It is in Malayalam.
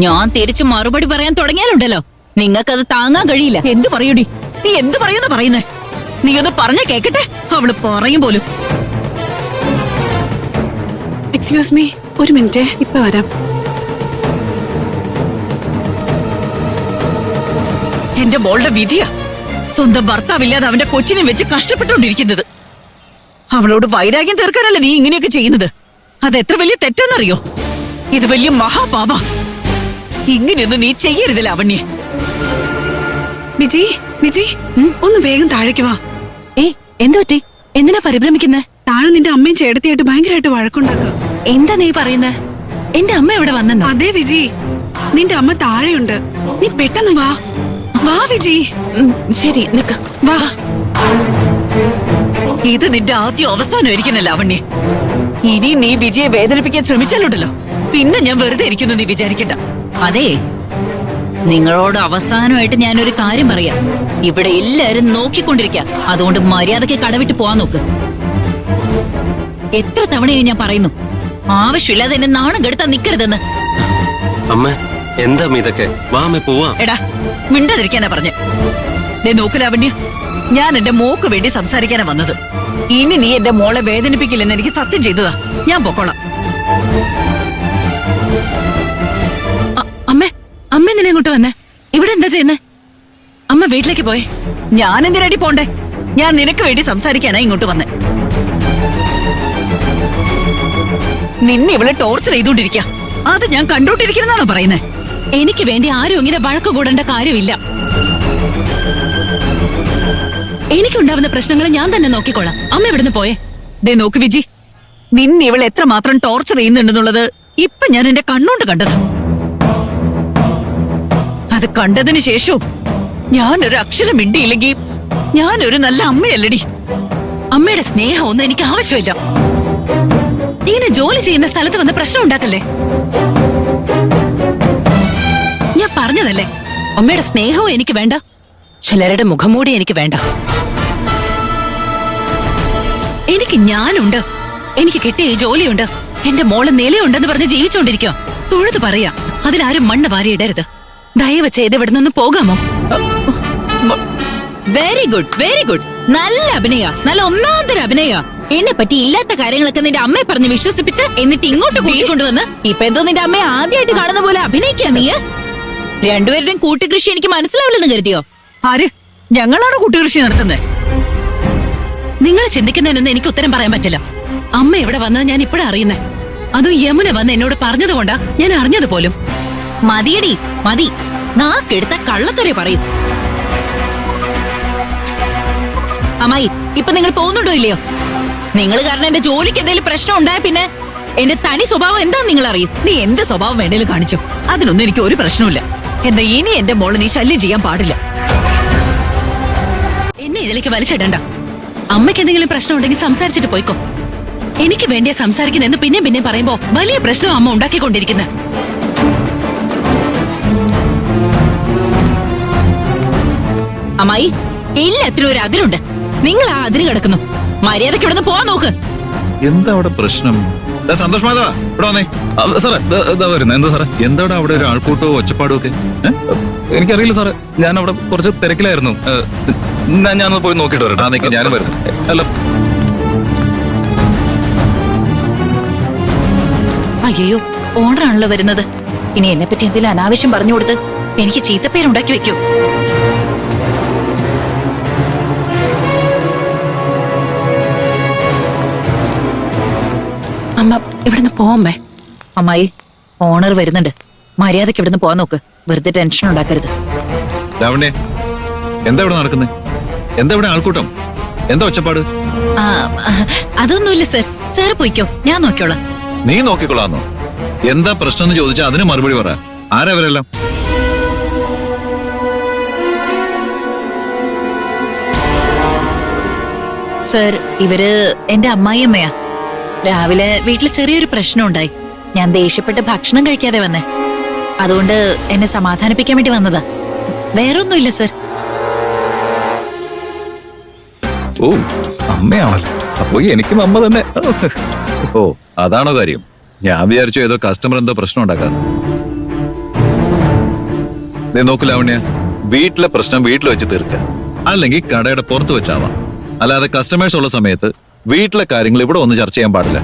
ഞാൻ തിരിച്ചു മറുപടി പറയാൻ തുടങ്ങിയാലുണ്ടല്ലോ നിങ്ങൾക്കത് താങ്ങാൻ കഴിയില്ല. എന്ത് പറയൂടി? നീ എന്ത് പറയൂന്ന് പറയുന്നേ? നീ ഒന്ന് പറഞ്ഞ കേക്കട്ടെ. അവള് പറയും പോലും. എക്സ്ക്യൂസ് മീ, ഒരു മിനിറ്റ്, ഇപ്പൊ വരാം. എന്റെ മോളുടെ വിധിയാ സ്വന്തം ഭർത്താവില്ലാതെ അവന്റെ കൊച്ചിനെ വെച്ച് കഷ്ടപ്പെട്ടുകൊണ്ടിരിക്കുന്നത്. അവളോട് വൈരാഗ്യം തീർക്കാനല്ലേ നീ ഇങ്ങനെയൊക്കെ ചെയ്യുന്നത്? അതെത്ര വലിയ തെറ്റെന്നറിയോ? ഇത് വലിയ മഹാപാപ. ഇങ്ങനെയൊന്നും നീ ചെയ്യരുത് ലാവണ്യ. വിജി, വിജി, ഒന്ന് വേഗം താഴേക്ക് വാ. എന്തു പറ്റി? എന്തിനാ പരിഭ്രമിക്കുന്നേ? താഴെ നിന്റെ അമ്മയും ചേട്ടത്തിയായിട്ട് ഭയങ്കരമായിട്ട് വഴക്കുണ്ടാക്കാം. എന്താ നീ പറയുന്നേ? എന്റെ അമ്മ എവിടെ വന്നെന്നോ? അതെ വിജി, നിന്റെ അമ്മ താഴെയുണ്ട്. നീ പെട്ടെന്ന് വാ. വാ വിജി. ശരി, നിക്ക. വാ. ഇത് നിന്റെ ആദ്യം അവസാനമായിരിക്കണ ലാവണ്യ. ഇനി നീ വിജയെ വേദനിപ്പിക്കാൻ ശ്രമിച്ചാലുണ്ടല്ലോ പിന്നെ ഞാൻ വെറുതെ ഇരിക്കുന്നു നീ വിചാരിക്കണ്ട. അതെ, നിങ്ങളോട് അവസാനമായിട്ട് ഞാനൊരു കാര്യം പറയാം. ഇവിടെ എല്ലാരും നോക്കിക്കൊണ്ടിരിക്കാം. അതുകൊണ്ട് മര്യാദയ്ക്ക് കടവിട്ട് പോവാൻ നോക്ക്. എത്ര തവണയായി ഞാൻ പറയുന്നു, ആവശ്യമില്ലാതെ എന്നെ നാണം കെടുത്താൻ നിക്കരുതെന്ന്. അമ്മ, എന്താ ഇതൊക്കെ? വാമേ പോവാം. എടാ, മിണ്ടാതിരിക്കാനാ പറഞ്ഞേ. ദേ നോക്ക് ലാവണ്യ, ഞാൻ എന്റെ മോക്ക് വേണ്ടി സംസാരിക്കാനാ വന്നത്. ഇനി നീ എന്റെ മോളെ വേദനിപ്പിക്കില്ലെന്ന് എനിക്ക് സത്യം ചെയ്തതാ. ഞാൻ പൊക്കോളാം. അമ്മ എന്തിനാ ഇങ്ങോട്ട് വന്നേ? ഇവിടെ എന്താ ചെയ്യുന്നേ? അമ്മ വീട്ടിലേക്ക് പോയി. ഞാൻ എന്തിനടി പോണ്ടേ? ഞാൻ നിനക്ക് വേണ്ടി സംസാരിക്കാനാ ഇങ്ങോട്ട് വന്നേ. നിന്നെ ഇവളെ ടോർച്ചർ ചെയ്തോണ്ടിരിക്കുക. അത് ഞാൻ കണ്ടോണ്ടിരിക്കണെന്നാണോ പറയുന്നേ? എനിക്ക് വേണ്ടി ആരും ഇങ്ങനെ വഴക്ക് കൂടേണ്ട കാര്യമില്ല. എനിക്കുണ്ടാവുന്ന പ്രശ്നങ്ങൾ ഞാൻ തന്നെ നോക്കിക്കോളാം. അമ്മ ഇവിടുന്ന് പോയേ. ദേ നോക്ക് വിജി, നിന്നെ ഇവൾ എത്രമാത്രം ടോർച്ചർ ചെയ്യുന്നുണ്ടെന്നുള്ളത് ഇപ്പൊ ഞാൻ എന്റെ കണ്ണോണ്ട് കണ്ടതാ. അത് കണ്ടതിന് ശേഷവും ഞാനൊരു അക്ഷരം മിണ്ടിയില്ലെങ്കിൽ ഞാനൊരു നല്ല അമ്മയല്ലടി. അമ്മയുടെ സ്നേഹമൊന്നും എനിക്ക് ആവശ്യമില്ല. ഇങ്ങനെ ജോലി ചെയ്യുന്ന സ്ഥലത്ത് വന്ന് പ്രശ്നം ഉണ്ടാക്കല്ലേ. ഞാൻ പറഞ്ഞതല്ലേ, അമ്മയുടെ സ്നേഹവും എനിക്ക് വേണ്ട, ചിലരുടെ മുഖംമൂടി എനിക്ക് വേണ്ട. എനിക്ക് ഞാനുണ്ട്, എനിക്ക് കിട്ടിയ ജോലിയുണ്ട്, എന്റെ മോള് നിലയുണ്ടെന്ന് പറഞ്ഞ് ജീവിച്ചോണ്ടിരിക്കോ. തൊഴുത് പറയാ, അതിലാരും മണ്ണ് വാരിയിടരുത്. ദയവ് ചെയ്ത് ഇവിടെ നിന്ന് പോകാമോ? Very good, very good. നല്ല അഭിനയ, നല്ല ഒന്നാന്തര അഭിനയ. എന്നെ പറ്റി ഇല്ലാത്ത കാര്യങ്ങളൊക്കെ നിന്റെ അമ്മയെ പറഞ്ഞ് വിശ്വസിപ്പിച്ച് എന്നിട്ട് ഇങ്ങോട്ട് കൂട്ടിക്കൊണ്ടുവന്ന് ഇപ്പൊ എന്തോ നിന്റെ അമ്മയെ ആദ്യമായിട്ട് കാണുന്ന പോലെ അഭിനയിക്കാ നീ. രണ്ടുപേരുടെയും കൂട്ടുകൃഷി എനിക്ക് മനസ്സിലാവില്ലെന്ന് കരുതിയോ? ആര്? ഞങ്ങളാണ് കൂട്ടുകൃഷി നടത്തുന്നത്. നിങ്ങൾ ചിന്തിക്കുന്നതിനൊന്നും എനിക്ക് ഉത്തരം പറയാൻ പറ്റില്ല. അമ്മ ഇവിടെ വന്നത് ഞാൻ ഇപ്പോഴാ അറിയുന്നേ. അതും യമുന വന്ന് എന്നോട് പറഞ്ഞതുകൊണ്ടാ ഞാൻ അറിഞ്ഞത് പോലും. മതിയടി, മതി. നാക്കെടുത്ത കള്ളത്തരെ പറയും. അമ്മായി, ഇപ്പൊ നിങ്ങൾ പോകുന്നുണ്ടോ ഇല്ലയോ? നിങ്ങൾ കാരണം എന്റെ ജോലിക്ക് എന്തെങ്കിലും പ്രശ്നം ഉണ്ടായ പിന്നെ എന്റെ തനി സ്വഭാവം എന്താ നിങ്ങൾ അറിയും. നീ എന്ത് സ്വഭാവം വേണേലും കാണിച്ചു, അതിനൊന്നും എനിക്ക് ഒരു പ്രശ്നമില്ല. എന്താ ഇനി എന്റെ മോള് നീ ശല്യം ചെയ്യാൻ പാടില്ല. എന്നെ ഇതിലേക്ക് വലിച്ചിടണ്ട. അമ്മയ്ക്ക് എന്തെങ്കിലും പ്രശ്നം ഉണ്ടെങ്കിൽ സംസാരിച്ചിട്ട് പോയിക്കോ. എനിക്ക് വേണ്ടിയാ സംസാരിക്കുന്നെന്ന് പിന്നെ പറയുമ്പോ വലിയ പ്രശ്നം അമ്മ ഉണ്ടാക്കിക്കൊണ്ടിരിക്കുന്നത്. അമ്മായി, എല്ലാത്തിനും ഒരു അതിരുണ്ട്. നിങ്ങൾ ആ അതിര് കിടക്കുന്നു. മര്യാദയ്ക്ക് ഇവിടുന്ന് പോവാൻ നോക്ക്. എന്താ അവിടെ പ്രശ്നം? സന്തോഷ് മാധവ, ഇവിടെ വന്നേ. എന്താ അവിടെ ഒരു ആൾക്കൂട്ടോ ഒച്ചപ്പാടോ ഒക്കെ? എനിക്കറിയില്ല സാറേ, ഞാൻ അവിടെ കുറച്ച് തിരക്കിലായിരുന്നു. ഞാൻ പോയി നോക്കിട്ട് വരട്ടെ. ഞാനും വരുന്നു. അല്ല, അയ്യോ, ഓണറാണല്ലോ വരുന്നത്. ഇനി എന്നെ പറ്റി എന്തെങ്കിലും അനാവശ്യം പറഞ്ഞു കൊടുത്ത് എനിക്ക് ചീത്തപ്പേരുണ്ടാക്കി വെക്കൂ. അമ്മ ഇവിടുന്ന് പോവമ്മേ. അമ്മായി, ഓണർ വരുന്നുണ്ട്. മര്യാദക്ക് ഇവിടുന്ന് പോവാൻ നോക്ക്. വെറുതെ ടെൻഷൻ ഉണ്ടാക്കരുത്. ലാവണ്യ, എന്താ ഇവിടെ നടക്കുന്നത്? എന്താ ഇവിടെ ആൾക്കൂട്ടം? എന്താ ഒച്ചപ്പാട്? അതൊന്നുമില്ല സർ. സാറ് പോയിക്കോ, ഞാൻ നോക്കിയോളാം. നീ നോക്കിക്കൊള്ളാന്നോ? എന്താ പ്രശ്നം എന്ന് ചോദിച്ചാൽ അതിന് മറുപടി പറ. ആരാ അവരെല്ലാം? സർ, ഇവര് എന്റെ അമ്മായിയമ്മയാ. രാവിലെ വീട്ടിൽ ചെറിയൊരു പ്രശ്നം ഉണ്ടായി. ഞാൻ ദേഷ്യപ്പെട്ട് ഭക്ഷണം കഴിക്കാതെ വന്നേ. അതുകൊണ്ട് എന്നെ സമാധാനിപ്പിക്കാൻ വേണ്ടി വന്നതാ. വേറൊന്നുമില്ല സർ. ഓ, അമ്മയാണല്ലോ. അപ്പൊ എനിക്കും അമ്മ തന്നെ. ഓ, അതാണോ കാര്യം? ഞാൻ വിചാരിച്ചു ഏതോ കസ്റ്റമർ എന്തോ പ്രശ്നം ഉണ്ടാക്കാതെ. നീ നോക്കൂ ലാവണ്യ, വീട്ടിലെ പ്രശ്നം വീട്ടിൽ വെച്ച് തീർക്കുക, അല്ലെങ്കിൽ കടയുടെ പുറത്ത് വെച്ചാവാം. അല്ലാതെ കസ്റ്റമേഴ്സ് ഉള്ള സമയത്ത് വീട്ടിലെ കാര്യങ്ങൾ ഇവിടെ ഒന്ന് ചർച്ച ചെയ്യാൻ പാടില്ല.